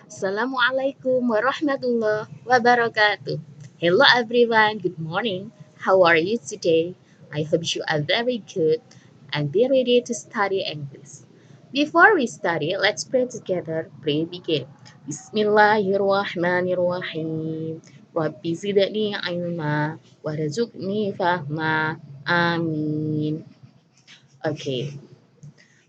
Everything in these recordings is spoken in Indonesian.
Assalamualaikum warahmatullahi wabarakatuh. Hello everyone, good morning. How are you today? I hope you are very good and be ready to study English. Before we study, let's pray together. Pray begin. Bismillahirrahmanirrahim. Rabbi zidni ilma warzuqni fahma. Amin. Okay,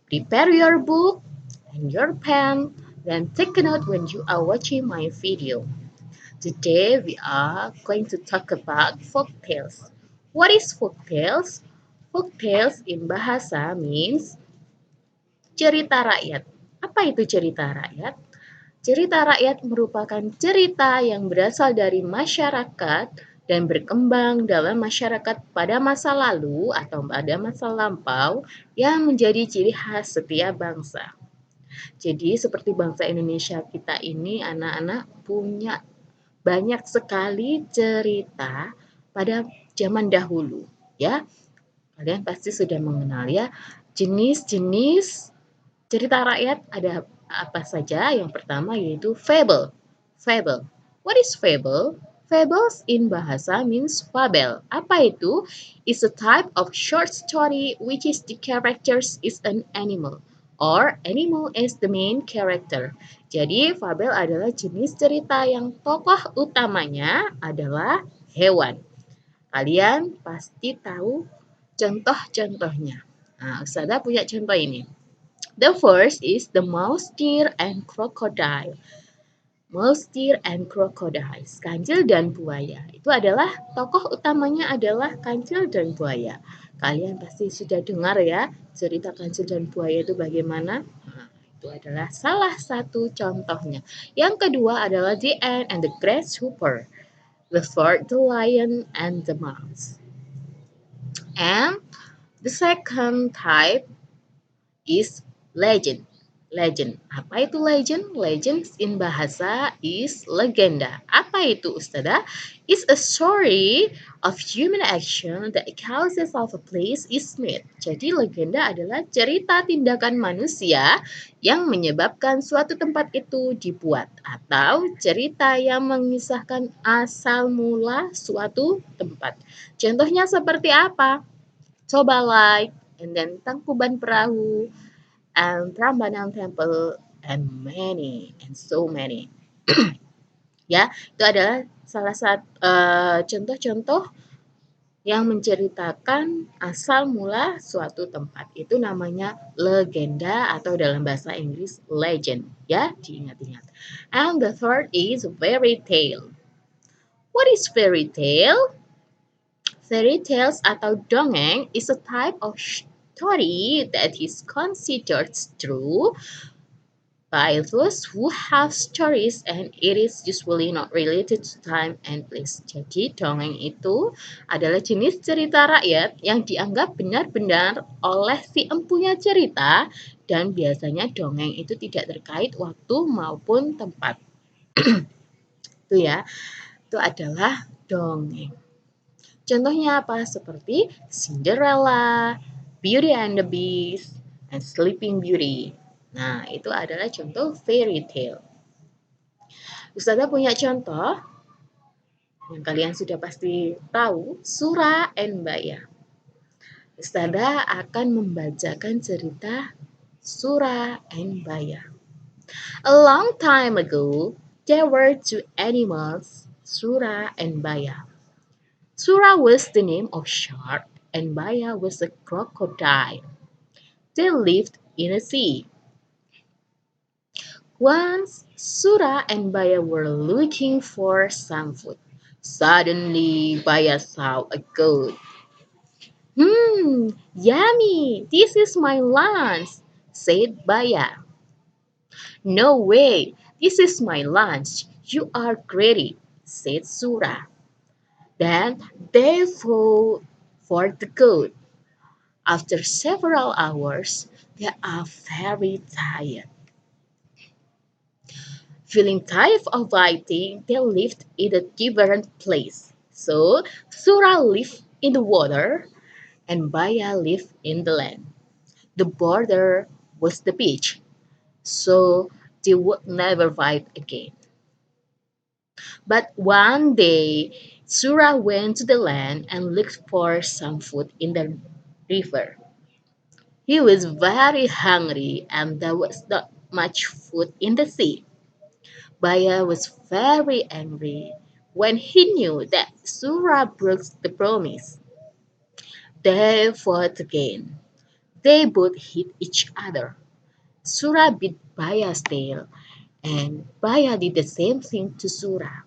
prepare your book and your pen, then take a note when you are watching my video. Today we are going to talk about folk tales. What is folk tales? Folk tales in bahasa means cerita rakyat. Apa itu cerita rakyat? Cerita rakyat merupakan cerita yang berasal dari masyarakat dan berkembang dalam masyarakat pada masa lalu atau pada masa lampau yang menjadi ciri khas setiap bangsa. Jadi seperti bangsa Indonesia kita ini anak-anak punya banyak sekali cerita pada zaman dahulu, ya. Kalian pasti sudah mengenal ya jenis-jenis cerita rakyat ada apa saja. Yang pertama yaitu fable. Fable. What is fable? Fables in bahasa means fabel. Apa itu? It's a type of short story which is the characters is an animal or animal is the main character. Jadi fabel adalah jenis cerita yang tokoh utamanya adalah hewan. Kalian pasti tahu contoh-contohnya. Nah, Ustazah punya contoh ini. The first is the mouse, deer, and crocodile. Mouse, deer, and crocodiles. Kancil dan buaya. Itu adalah tokoh utamanya adalah kancil dan buaya. Kalian pasti sudah dengar ya cerita kancil dan buaya itu bagaimana? Nah, itu adalah salah satu contohnya. Yang kedua adalah the ant and the grasshopper. The third, the lion and the mouse. And the second type is legend. Legend. Apa itu legend? Legends in bahasa is legenda. Apa itu Ustazah? It's a story of human action that causes of a place is made. Jadi legenda adalah cerita tindakan manusia yang menyebabkan suatu tempat itu dibuat atau cerita yang mengisahkan asal mula suatu tempat. Contohnya seperti apa? Coba like and then Tangkuban Perahu and Prambanan Temple and many and so many. Ya, itu adalah salah satu contoh-contoh yang menceritakan asal mula suatu tempat. Itu namanya legenda atau dalam bahasa Inggris legend. Ya, diingat-ingat. And the third is fairy tale. What is fairy tale? Fairy tales atau dongeng is a type of story that is considered true by those who have stories and it is usually not related to time and place. Jadi dongeng itu adalah jenis cerita rakyat yang dianggap benar-benar oleh si empunya cerita dan biasanya dongeng itu tidak terkait waktu maupun tempat. Itu ya, itu adalah dongeng. Contohnya apa? Seperti Cinderella, Beauty and the Beast, and Sleeping Beauty. Nah, itu adalah contoh fairy tale. Ustazah punya contoh yang kalian sudah pasti tahu, Sura and Baya. Ustazah akan membacakan cerita Sura and Baya. A long time ago, there were two animals, Sura and Baya. Sura was the name of shark and Baya was a crocodile. They lived in a sea. Once Sura and Baya were looking for some food. Suddenly Baya saw a goat. Yummy! This is my lunch, said Baya. No way! This is my lunch. You are greedy, said Sura. Then they flew for the goat. After several hours, they are very tired. Feeling tired of fighting, they lived in a different place. So Sura lived in the water and Baya lived in the land. The border was the beach. So they would never fight again. But one day, Sura went to the land and looked for some food in the river. He was very hungry and there was not much food in the sea. Baya was very angry when he knew that Sura broke the promise. They fought again. They both hit each other. Sura bit Baya's tail, and Baya did the same thing to Sura.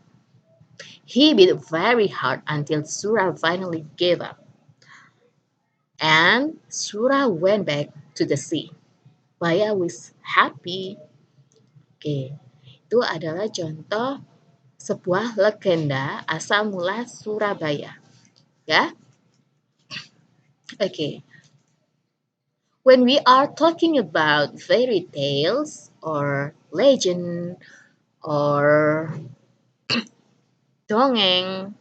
He bit very hard until Sura finally gave up, and Sura went back to the sea. Baya was happy. Oke, itu adalah contoh sebuah legenda asal mula Surabaya. Ya, oke. When we are talking about fairy tales or legend or dongeng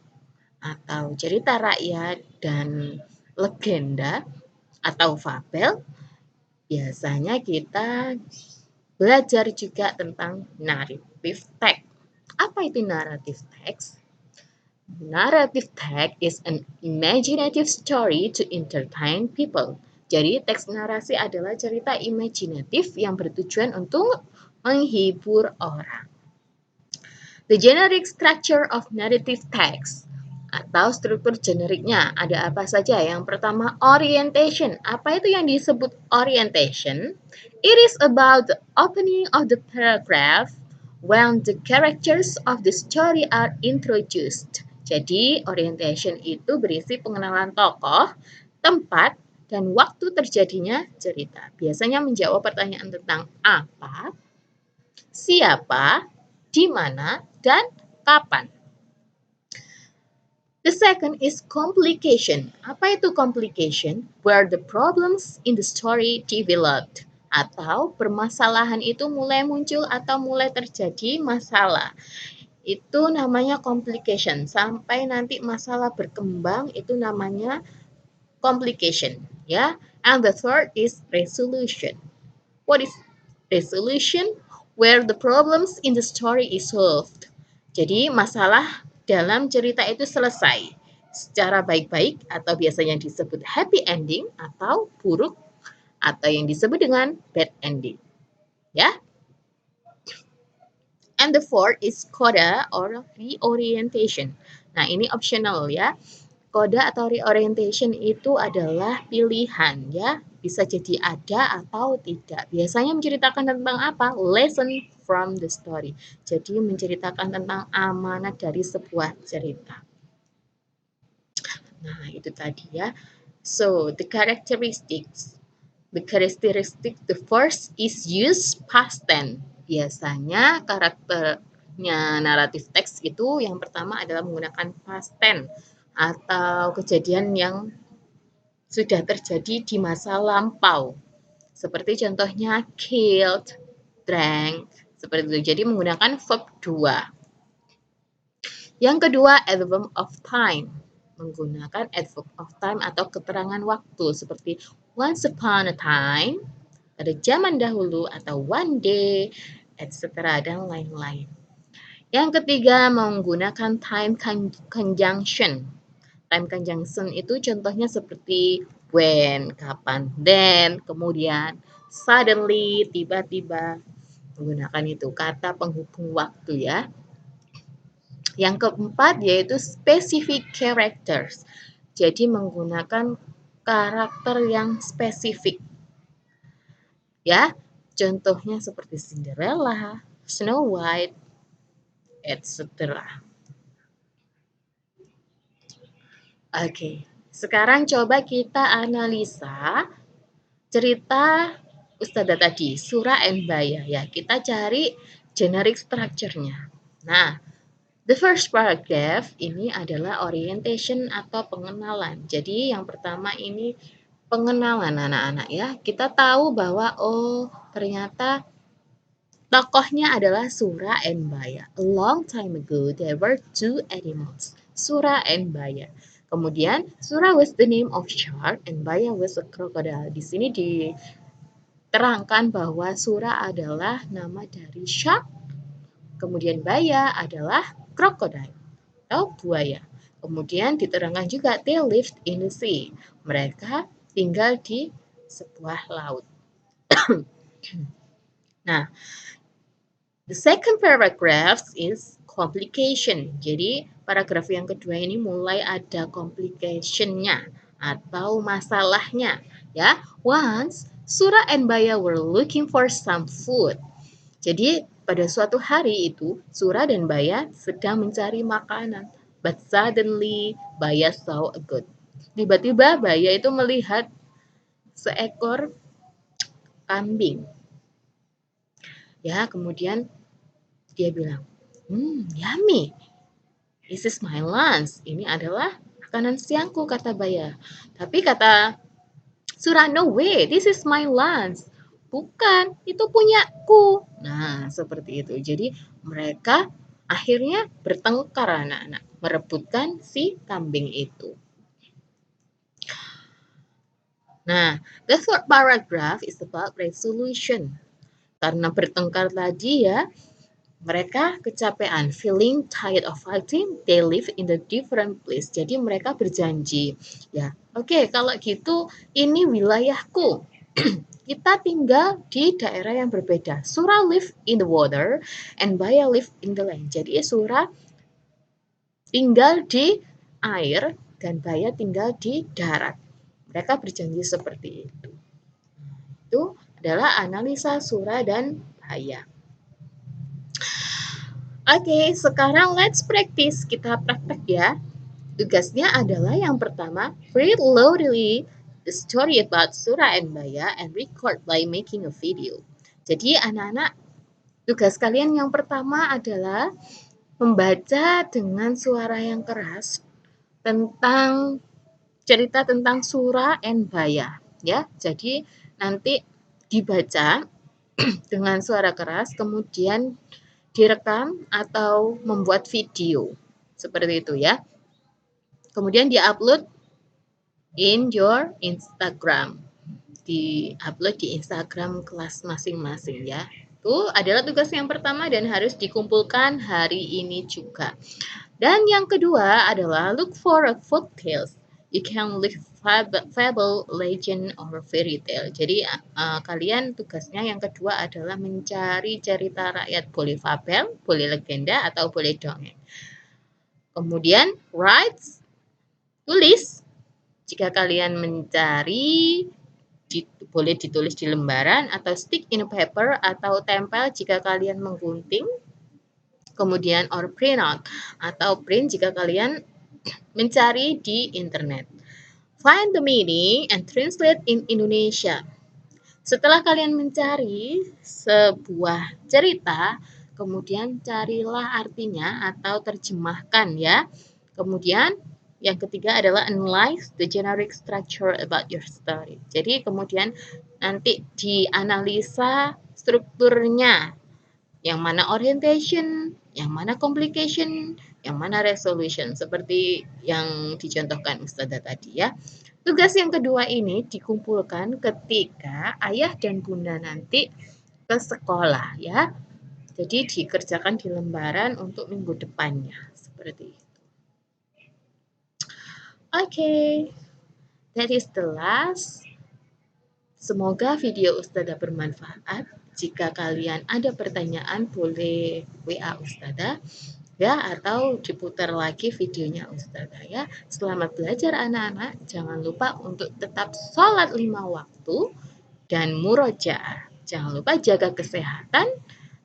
atau cerita rakyat dan legenda atau fabel, biasanya kita belajar juga tentang narrative text. Apa itu narrative text? Narrative text is an imaginative story to entertain people. Jadi teks narasi adalah cerita imajinatif yang bertujuan untuk menghibur orang. The generic structure of narrative text atau struktur generiknya ada apa saja? Yang pertama, orientation. Apa itu yang disebut orientation? It is about the opening of the paragraph when the characters of the story are introduced. Jadi, orientation itu berisi pengenalan tokoh, tempat, dan waktu terjadinya cerita. Biasanya menjawab pertanyaan tentang apa, siapa, di mana, dan kapan. The second is complication. Apa itu complication? Where the problems in the story developed. Atau permasalahan itu mulai muncul atau mulai terjadi masalah. Itu namanya complication. Sampai nanti masalah berkembang itu namanya complication, ya. And the third is resolution. What is resolution? Where the problems in the story is solved. Jadi masalah dalam cerita itu selesai secara baik-baik atau biasanya disebut happy ending atau buruk atau yang disebut dengan bad ending. Ya. And the fourth is coda or reorientation. Nah, ini optional ya. Coda atau reorientation itu adalah pilihan ya. Bisa jadi ada atau tidak. Biasanya menceritakan tentang apa? Lesson from the story. Jadi menceritakan tentang amanat dari sebuah cerita. Nah, itu tadi ya. So, the characteristics. The first is use past tense. Biasanya karakternya naratif teks itu yang pertama adalah menggunakan past tense atau kejadian yang sudah terjadi di masa lampau. Seperti contohnya killed, drank, seperti itu. Jadi menggunakan verb 2. Yang kedua, adverb of time. Menggunakan adverb of time atau keterangan waktu seperti once upon a time, pada zaman dahulu atau one day, etc. dan lain-lain. Yang ketiga, menggunakan time conjunction. Time conjunction itu contohnya seperti when, kapan, then, kemudian, suddenly, tiba-tiba. Menggunakan itu kata penghubung waktu ya. Yang keempat yaitu specific characters. Jadi menggunakan karakter yang spesifik. Ya, contohnya seperti Cinderella, Snow White, etc. Oke, sekarang coba kita analisa cerita Ustazah tadi, Sura and Baya ya. Kita cari generic structure-nya. Nah, the first paragraph ini adalah orientation atau pengenalan. Jadi yang pertama ini pengenalan anak-anak ya. Kita tahu bahwa ternyata tokohnya adalah Sura and Baya. A long time ago there were two animals, Sura and Baya. Kemudian Sura was the name of shark and Baya was a crocodile. Di sini terangkan bahwa Sura adalah nama dari shark, kemudian Baya adalah crocodile atau buaya. Kemudian diterangkan juga they lived in the sea. Mereka tinggal di sebuah laut. Nah, the second paragraph is complication. Jadi, paragraf yang kedua ini mulai ada complication-nya atau masalahnya. Ya, once Sura and Baya were looking for some food. Jadi, pada suatu hari itu, Sura dan Baya sedang mencari makanan. But suddenly, Baya saw a goat. Tiba-tiba Baya itu melihat seekor kambing. Ya, kemudian dia bilang, yummy. This is my lunch. Ini adalah makanan siangku, kata Baya. Tapi kata Sura, no way, this is my lunch. Bukan, itu punyaku. Nah, seperti itu. Jadi mereka akhirnya bertengkar anak-anak, merebutkan si kambing itu. Nah, the third paragraph is about resolution. Karena bertengkar tadi ya, mereka kecapean, feeling tired of fighting, they live in the different place. Jadi mereka berjanji, ya, oke, kalau gitu ini wilayahku. Kita tinggal di daerah yang berbeda. Sura live in the water and Baya live in the land. Jadi Sura tinggal di air dan Baya tinggal di darat. Mereka berjanji seperti itu. Itu adalah analisa Sura dan Baya. Oke, sekarang let's practice. Kita praktek ya. Tugasnya adalah yang pertama, read loudly the story about Sura and Baya and record by making a video. Jadi anak-anak, tugas kalian yang pertama adalah membaca dengan suara yang keras tentang cerita tentang Sura and Baya. Ya, jadi nanti dibaca dengan suara keras, kemudian direkam atau membuat video. Seperti itu ya. Kemudian di-upload in your Instagram. Di-upload di Instagram kelas masing-masing ya. Itu adalah tugas yang pertama dan harus dikumpulkan hari ini juga. Dan yang kedua adalah look for a folk tales. You can look fable, legend, or fairy tale. Jadi kalian tugasnya yang kedua adalah mencari cerita rakyat, boleh fabel, boleh legenda, atau boleh dongeng. Kemudian write, tulis. Jika kalian mencari, boleh ditulis di lembaran atau stick in a paper atau tempel jika kalian menggunting. Kemudian or print out atau print jika kalian mencari di internet. Find the meaning and translate in Indonesia. Setelah kalian mencari sebuah cerita, kemudian carilah artinya atau terjemahkan ya. Kemudian yang ketiga adalah analyze the generic structure about your story. Jadi kemudian nanti dianalisa strukturnya. Yang mana orientation, yang mana complication, yang mana resolution. Seperti yang dicontohkan Ustazah tadi ya. Tugas yang kedua ini dikumpulkan ketika ayah dan bunda nanti ke sekolah ya. Jadi dikerjakan di lembaran untuk minggu depannya. Seperti itu. Oke, that is the last. Semoga video Ustazah bermanfaat. Jika kalian ada pertanyaan boleh WA Ustazah ya atau diputar lagi videonya Ustazah ya. Selamat belajar anak-anak. Jangan lupa untuk tetap sholat 5 waktu dan murojaah. Jangan lupa jaga kesehatan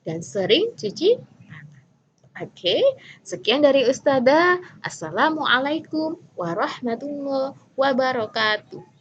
dan sering cuci tangan. Oke, sekian dari Ustazah. Assalamualaikum warahmatullahi wabarakatuh.